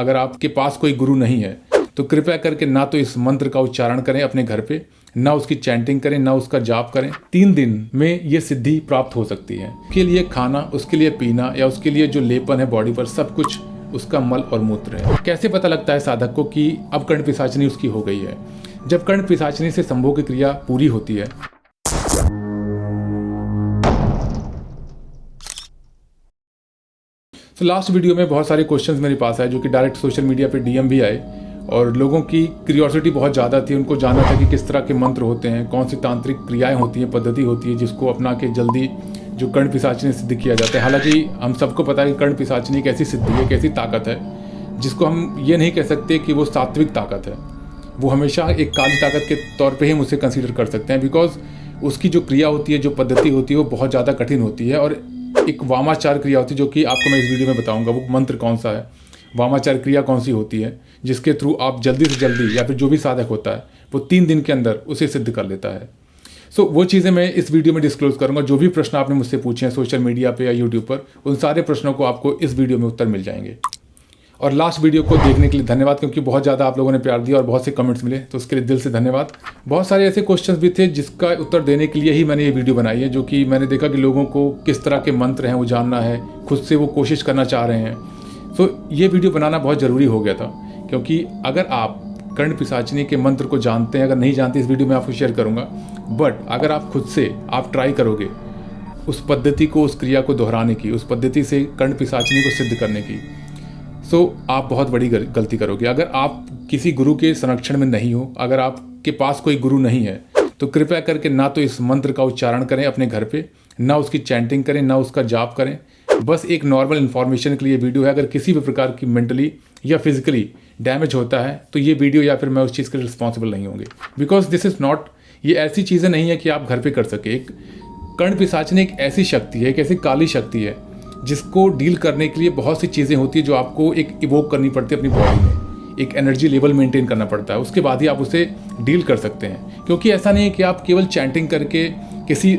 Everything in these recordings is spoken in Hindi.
अगर आपके पास कोई गुरु नहीं है तो कृपया करके ना तो इस मंत्र का उच्चारण करें अपने घर पे, ना उसकी चैंटिंग करें, ना उसका जाप करें। 3 दिन में ये सिद्धि प्राप्त हो सकती है। उसके लिए खाना, उसके लिए पीना या उसके लिए जो लेपन है बॉडी पर, सब कुछ उसका मल और मूत्र है। कैसे पता लगता है साधक को कि अब कर्ण पिशाचनी उसकी हो गई है? जब कर्ण पिशाचनी से संभोग की क्रिया पूरी होती है, तो लास्ट वीडियो में बहुत सारे क्वेश्चंस मेरे पास आए जो कि डायरेक्ट सोशल मीडिया पे डीएम भी आए और लोगों की क्यूरियोसिटी बहुत ज़्यादा थी। उनको जानना था कि किस तरह के मंत्र होते हैं, कौन सी तांत्रिक क्रियाएं होती हैं, पद्धति होती है जिसको अपना के जल्दी जो कर्ण पिशाचनी सिद्ध किया जाता है। हालांकि हम सबको पता है कि कर्ण पिशाचनी एक ऐसी सिद्धि है, एक ऐसी ताकत है जिसको हम ये नहीं कह सकते कि वो सात्विक ताकत है। वो हमेशा एक काली ताकत के तौर पर ही हम उसे कंसिडर कर सकते हैं, बिकॉज उसकी जो क्रिया होती है, जो पद्धति होती है, वो बहुत ज़्यादा कठिन होती है। और एक वामाचार क्रिया होती है जो कि आपको मैं इस वीडियो में बताऊंगा। वो मंत्र कौन सा है, वामाचार क्रिया कौन सी होती है जिसके थ्रू आप जल्दी से जल्दी या फिर जो भी साधक होता है वो 3 दिन के अंदर उसे सिद्ध कर लेता है। सो वो चीज़ें मैं इस वीडियो में डिस्क्लोज करूंगा। जो भी प्रश्न आपने मुझसे पूछे हैं सोशल मीडिया पे या यूट्यूब पर, उन सारे प्रश्नों को आपको इस वीडियो में उत्तर मिल जाएंगे। और लास्ट वीडियो को देखने के लिए धन्यवाद, क्योंकि बहुत ज़्यादा आप लोगों ने प्यार दिया और बहुत से कमेंट्स मिले, तो उसके लिए दिल से धन्यवाद। बहुत सारे ऐसे क्वेश्चंस भी थे जिसका उत्तर देने के लिए ही मैंने ये वीडियो बनाई है, जो कि मैंने देखा कि लोगों को किस तरह के मंत्र हैं वो जानना है, खुद से वो कोशिश करना चाह रहे हैं। तो ये वीडियो बनाना बहुत ज़रूरी हो गया था, क्योंकि अगर आप कर्ण पिशाचनी के मंत्र को जानते हैं, अगर नहीं जानते इस वीडियो में आपको शेयर करूँगा, बट अगर आप खुद से आप ट्राई करोगे उस पद्धति को, उस क्रिया को दोहराने की, उस पद्धति से कर्ण पिशाचनी को सिद्ध करने की, तो आप बहुत बड़ी गलती करोगे। अगर आप किसी गुरु के संरक्षण में नहीं हो, अगर आपके पास कोई गुरु नहीं है, तो कृपया करके ना तो इस मंत्र का उच्चारण करें अपने घर पे, ना उसकी चैंटिंग करें, ना उसका जाप करें। बस एक नॉर्मल इन्फॉर्मेशन के लिए वीडियो है। अगर किसी भी प्रकार की मेंटली या फिजिकली डैमेज होता है तो ये वीडियो या फिर मैं उस चीज़ के लिए रिस्पॉन्सिबल नहीं होंगे, बिकॉज दिस इज़ नॉट, ये ऐसी चीज़ें नहीं है कि आप घर पे कर सके। एक कर्ण पिशाचनी एक ऐसी शक्ति है, एक ऐसी काली शक्ति है जिसको डील करने के लिए बहुत सी चीज़ें होती है जो आपको एक इवोक करनी पड़ती है अपनी बॉडी में, एक एनर्जी लेवल मेंटेन करना पड़ता है, उसके बाद ही आप उसे डील कर सकते हैं। क्योंकि ऐसा नहीं है कि आप केवल चैंटिंग करके किसी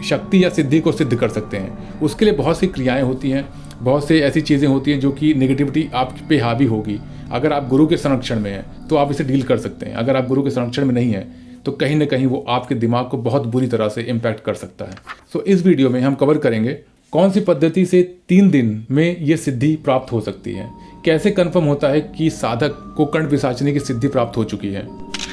शक्ति या सिद्धि को सिद्ध कर सकते हैं। उसके लिए बहुत सी क्रियाएं होती हैं, बहुत से ऐसी चीज़ें होती हैं जो कि नेगेटिविटी आप पे हावी होगी। अगर आप गुरु के संरक्षण में हैं तो आप इसे डील कर सकते हैं। अगर आप गुरु के संरक्षण में नहीं हैं तो कहीं ना कहीं वो आपके दिमाग को बहुत बुरी तरह से इम्पैक्ट कर सकता है। सो इस वीडियो में हम कवर करेंगे कौन सी पद्धति से 3 दिन में ये सिद्धि प्राप्त हो सकती है, कैसे कंफर्म होता है कि साधक को कर्ण पिशाचनी की सिद्धि प्राप्त हो चुकी है,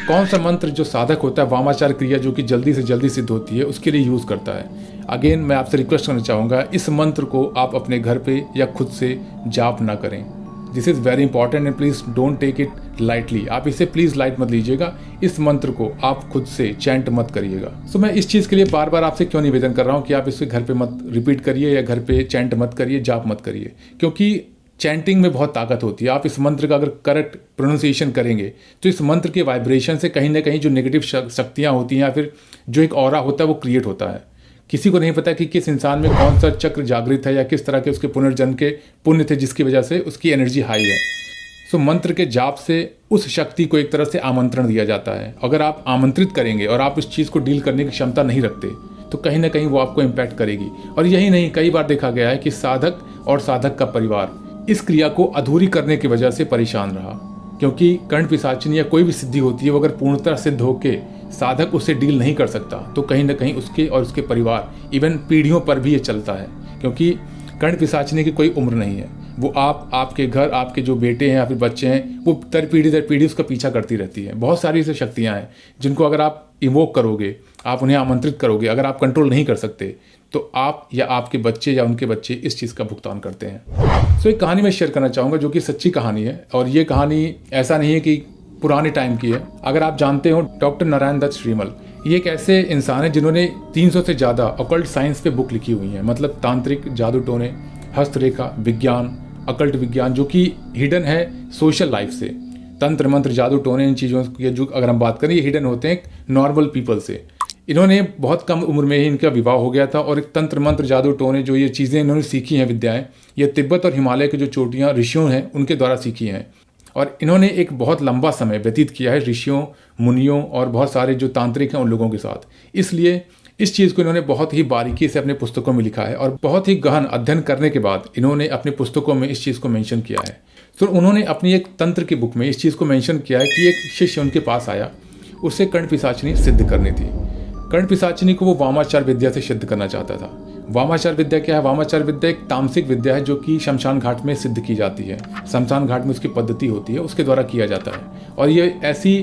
कौन सा मंत्र जो साधक होता है, वामाचार क्रिया जो कि जल्दी से जल्दी सिद्ध होती है, उसके लिए यूज़ करता है। अगेन मैं आपसे रिक्वेस्ट करना चाहूँगा, इस मंत्र को आप अपने घर पे या खुद से जाप ना करें। This is very important and please don't take it lightly. आप इसे प्लीज़ लाइट मत लीजिएगा। इस मंत्र को आप खुद से चैंट मत करिएगा। सो मैं इस चीज़ के लिए बार बार आपसे क्यों निवेदन कर रहा हूँ कि आप इसे घर पे मत रिपीट करिए या घर पे चैंट मत करिए, जाप मत करिए, क्योंकि चैंटिंग में बहुत ताकत होती है। आप इस मंत्र का अगर करेक्ट प्रोनाउंसिएशन करेंगे तो इस मंत्र के वाइब्रेशन से कहीं ना कहीं जो नेगेटिव शक्तियाँ होती हैं या फिर जो एक ऑरा होता है वो क्रिएट होता है। किसी को नहीं पता कि किस इंसान में कौन सा चक्र जागृत है या किस तरह के उसके पुनर्जन्म के पुण्य थे जिसकी वजह से उसकी एनर्जी हाई है। सो मंत्र के जाप से उस शक्ति को एक तरह से आमंत्रण दिया जाता है। अगर आप आमंत्रित करेंगे और आप इस चीज़ को डील करने की क्षमता नहीं रखते तो कहीं ना कहीं वो आपको इम्पैक्ट करेगी। और यही नहीं, कई बार देखा गया है कि साधक और साधक का परिवार इस क्रिया को अधूरी करने की वजह से परेशान रहा, क्योंकि कर्ण पिशाचनी या कोई भी सिद्धि होती है वो अगर पूर्णतः सिद्ध होके साधक उसे डील नहीं कर सकता तो कहीं ना कहीं उसके और उसके परिवार, इवन पीढ़ियों पर भी ये चलता है। क्योंकि कर्ण पिशाचनी की कोई उम्र नहीं है। वो आपके घर, आपके जो बेटे हैं या फिर बच्चे हैं, वो दर पीढ़ी उसका पीछा करती रहती है। बहुत सारी ऐसी शक्तियाँ हैं जिनको अगर आप इवोक करोगे, आप उन्हें आमंत्रित करोगे, अगर आप कंट्रोल नहीं कर सकते तो आप या आपके बच्चे या उनके बच्चे इस चीज़ का भुगतान करते हैं। सो एक कहानी मैं शेयर करना चाहूँगा जो कि सच्ची कहानी है, और ये कहानी ऐसा नहीं है कि पुराने टाइम की है। अगर आप जानते हो डॉक्टर नारायण दत्त श्रीमल, ये एक ऐसे इंसान है जिन्होंने 300 से ज़्यादा ऑकल्ट साइंस पे बुक लिखी हुई हैं। मतलब तांत्रिक, जादू टोने, हस्तरेखा विज्ञान, अकल्ट विज्ञान जो कि हिडन है सोशल लाइफ से। तंत्र मंत्र, जादू टोने, इन चीज़ों की जो अगर हम बात करें, ये हिडन होते हैं नॉर्मल पीपल से। इन्होंने बहुत कम उम्र में ही इनका विवाह हो गया था, और एक तंत्र मंत्र, जादू टोने जो ये चीज़ें इन्होंने सीखी हैं, विद्याएं, ये तिब्बत और हिमालय के जो चोटियाँ ऋषियों हैं उनके द्वारा सीखी हैं। और इन्होंने एक बहुत लंबा समय व्यतीत किया है ऋषियों, मुनियों और बहुत सारे जो तांत्रिक हैं उन लोगों के साथ। इसलिए इस चीज़ को इन्होंने बहुत ही बारीकी से अपने पुस्तकों में लिखा है, और बहुत ही गहन अध्ययन करने के बाद इन्होंने अपने पुस्तकों में इस चीज़ को मेंशन किया है। तो उन्होंने अपनी एक तंत्र की बुक में इस चीज़ को मेंशन किया है कि एक शिष्य उनके पास आया, उसे कर्ण पिशाचिनी सिद्ध करनी थी। कर्ण पिशाचिनी को वो वामाचार विद्या से सिद्ध करना चाहता था। वामाचार विद्या क्या है? वामाचार विद्या एक तामसिक विद्या है जो कि शमशान घाट में सिद्ध की जाती है। शमशान घाट में उसकी पद्धति होती है, उसके द्वारा किया जाता है। और ये ऐसी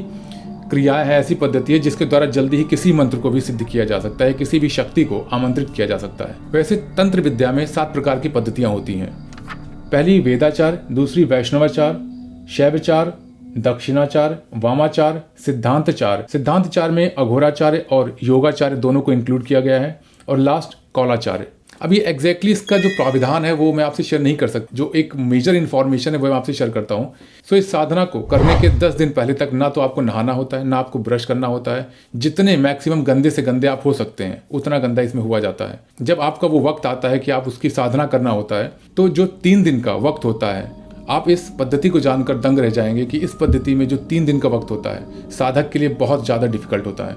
क्रिया है, ऐसी पद्धति है जिसके द्वारा जल्दी ही किसी मंत्र को भी सिद्ध किया जा सकता है, किसी भी शक्ति को आमंत्रित किया जा सकता है। वैसे तंत्र विद्या में 7 प्रकार की पद्धतियाँ होती हैं। पहली वेदाचार, दूसरी वैष्णवाचार, शैवाचार, दक्षिणाचार, वामाचार, सिद्धांतचार। सिद्धांतचार में अघोराचार्य और योगाचार्य दोनों को इंक्लूड किया गया है, और लास्ट कौलाचार्य। अब ये एग्जैक्टली इसका जो प्राविधान है वो मैं आपसे शेयर नहीं कर सकता, जो एक मेजर इन्फॉर्मेशन है वो मैं आपसे शेयर करता हूँ। सो इस साधना को करने के 10 दिन पहले तक ना तो आपको नहाना होता है, ना आपको ब्रश करना होता है। जितने मैक्सिमम गंदे से गंदे आप हो सकते हैं उतना गंदा इसमें हुआ जाता है। जब आपका वो वक्त आता है कि आप उसकी साधना करना होता है, तो जो 3 दिन का वक्त होता है, आप इस पद्धति को जानकर दंग रह जाएंगे कि इस पद्धति में जो 3 दिन का वक्त होता है साधक के लिए बहुत ज़्यादा डिफिकल्ट होता है।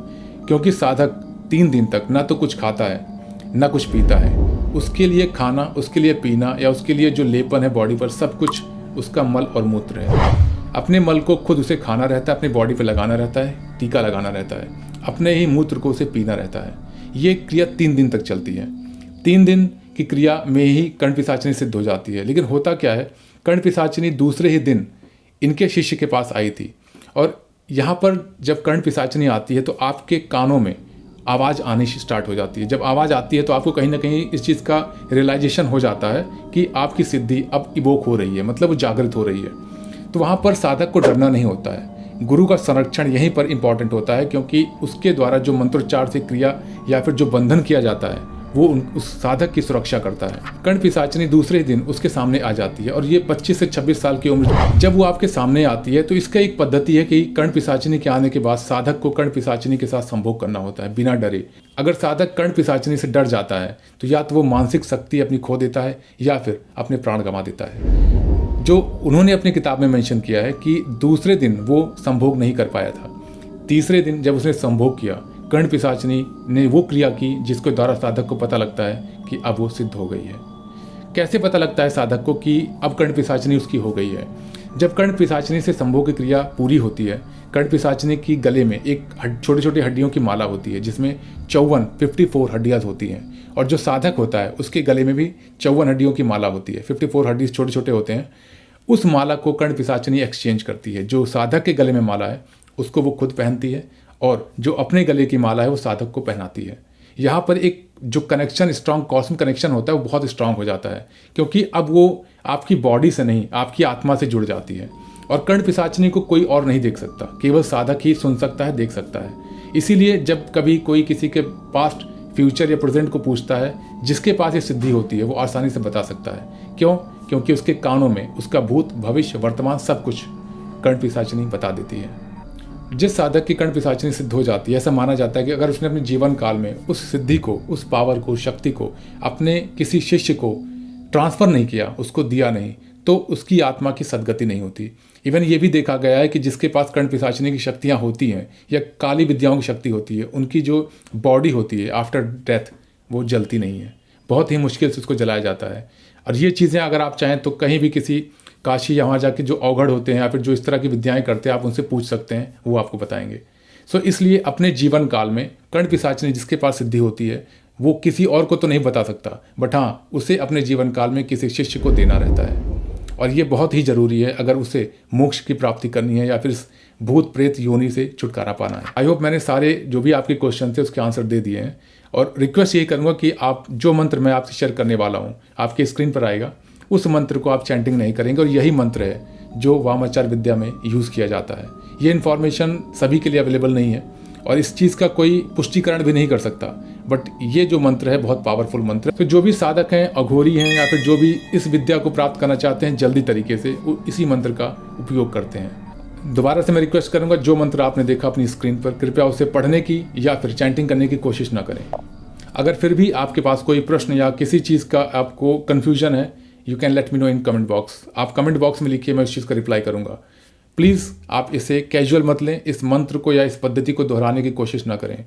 क्योंकि साधक 3 दिन तक ना तो कुछ खाता है ना कुछ पीता है। उसके लिए खाना, उसके लिए पीना या उसके लिए जो लेपन है बॉडी पर, सब कुछ उसका मल और मूत्र है। अपने मल को खुद उसे खाना रहता है, अपनी बॉडी पे लगाना रहता है, टीका लगाना रहता है, अपने ही मूत्र को उसे पीना रहता है। ये क्रिया 3 दिन तक चलती है। 3 दिन की क्रिया में ही कर्ण पिशाचिनी सिद्ध हो जाती है। लेकिन होता क्या है, कर्ण पिशाचिनी दूसरे ही दिन इनके शिष्य के पास आई थी, और यहाँ पर जब कर्ण पिशाचिनी आती है तो आपके कानों में आवाज़ आनी स्टार्ट हो जाती है। जब आवाज़ आती है तो आपको कहीं ना कहीं इस चीज़ का रियलाइजेशन हो जाता है कि आपकी सिद्धि अब इवोक हो रही है, मतलब वो जागृत हो रही है। तो वहाँ पर साधक को डरना नहीं होता है। गुरु का संरक्षण यहीं पर इम्पॉर्टेंट होता है, क्योंकि उसके द्वारा जो मंत्रोच्चार से क्रिया या फिर जो बंधन किया जाता है वो उस साधक की सुरक्षा करता है। कर्ण पिशाचिनी दूसरे दिन उसके सामने आ जाती है, और ये 25 से 26 साल की उम्र जब वो आपके सामने आती है तो इसका एक पद्धति है कि कर्ण पिशाचिनी के आने के बाद साधक को कर्ण पिशाचिनी के साथ संभोग करना होता है बिना डरे। अगर साधक कर्ण पिशाचिनी से डर जाता है तो या तो वो मानसिक शक्ति अपनी खो देता है या फिर अपने प्राण गंवा देता है। जो उन्होंने अपनी किताब में मेंशन किया है कि दूसरे दिन वो संभोग नहीं कर पाया था। तीसरे दिन जब उसने संभोग किया, कर्ण पिशाचिनी ने वो क्रिया की जिसके द्वारा साधक को पता लगता है कि अब वो सिद्ध हो गई है। कैसे पता लगता है साधक को कि अब कर्ण पिशाचिनी उसकी हो गई है? जब कर्ण पिशाचिनी से संभोग की क्रिया पूरी होती है, कर्ण पिशाचिनी की गले में एक छोटी छोटी हड्डियों की माला होती है जिसमें 54 हड्डियाँ होती हैं, और जो साधक होता है उसके गले में भी 54 हड्डियों की माला होती है। 54 हड्डी छोटे छोटे होते हैं। उस माला को कर्ण पिशाचिनी एक्सचेंज करती है। जो साधक के गले में माला है उसको वो खुद पहनती है, और जो अपने गले की माला है वो साधक को पहनाती है। यहाँ पर एक जो कनेक्शन, स्ट्रॉन्ग कॉस्मिक कनेक्शन होता है वो बहुत स्ट्रांग हो जाता है, क्योंकि अब वो आपकी बॉडी से नहीं आपकी आत्मा से जुड़ जाती है। और कर्ण पिशाचिनी को कोई और नहीं देख सकता, केवल साधक ही सुन सकता है, देख सकता है। इसीलिए जब कभी कोई किसी के पास्ट, फ्यूचर या प्रेजेंट को पूछता है, जिसके पास ये सिद्धि होती है वो आसानी से बता सकता है। क्यों? क्योंकि उसके कानों में उसका भूत, भविष्य, वर्तमान सब कुछ कर्ण पिशाचिनी बता देती है। जिस साधक की कर्ण पिशाचिनी सिद्ध हो जाती है, ऐसा माना जाता है कि अगर उसने अपने जीवन काल में उस सिद्धि को, उस पावर को, शक्ति को अपने किसी शिष्य को ट्रांसफ़र नहीं किया, उसको दिया नहीं, तो उसकी आत्मा की सद्गति नहीं होती। इवन ये भी देखा गया है कि जिसके पास कर्ण पिशाचिनी की शक्तियाँ होती हैं या काली विद्याओं की शक्ति होती है, उनकी जो बॉडी होती है आफ्टर डेथ वो जलती नहीं है। बहुत ही मुश्किल से उसको जलाया जाता है। और ये चीज़ें अगर आप चाहें तो कहीं भी किसी काशी या वहाँ जाके जो अवघड़ होते हैं या फिर जो इस तरह की विद्याएं करते हैं, आप उनसे पूछ सकते हैं, वो आपको बताएंगे। सो इसलिए अपने जीवन काल में कर्ण पिशाचिनी जिसके पास सिद्धि होती है वो किसी और को तो नहीं बता सकता, बट हाँ उसे अपने जीवन काल में किसी शिष्य को देना रहता है। और ये बहुत ही ज़रूरी है अगर उसे मोक्ष की प्राप्ति करनी है या फिर भूत प्रेत योनि से छुटकारा पाना है। आई होप मैंने सारे जो भी आपके क्वेश्चन थे उसके आंसर दे दिए हैं। और रिक्वेस्ट यही करूँगा कि आप जो मंत्र मैं आपसे शेयर करने वाला हूँ आपके स्क्रीन पर आएगा, उस मंत्र को आप चैंटिंग नहीं करेंगे। और यही मंत्र है जो वामाचार विद्या में यूज़ किया जाता है। ये इन्फॉर्मेशन सभी के लिए अवेलेबल नहीं है और इस चीज़ का कोई पुष्टिकरण भी नहीं कर सकता, बट ये जो मंत्र है बहुत पावरफुल मंत्र है। तो जो भी साधक हैं, अघोरी हैं या फिर जो भी इस विद्या को प्राप्त करना चाहते हैं जल्दी तरीके से, वो इसी मंत्र का उपयोग करते हैं। दोबारा से मैं रिक्वेस्ट करूंगा, जो मंत्र आपने देखा अपनी स्क्रीन पर, कृपया उसे पढ़ने की या फिर चैंटिंग करने की कोशिश ना करें। अगर फिर भी आपके पास कोई प्रश्न या किसी चीज़ का आपको कन्फ्यूजन है, you can let me know in comment box. आप कमेंट बॉक्स में लिखिए, मैं उस चीज़ का रिप्लाई करूंगा। प्लीज़ आप इसे कैजुअल मत लें, इस मंत्र को या इस पद्धति को दोहराने की कोशिश ना करें।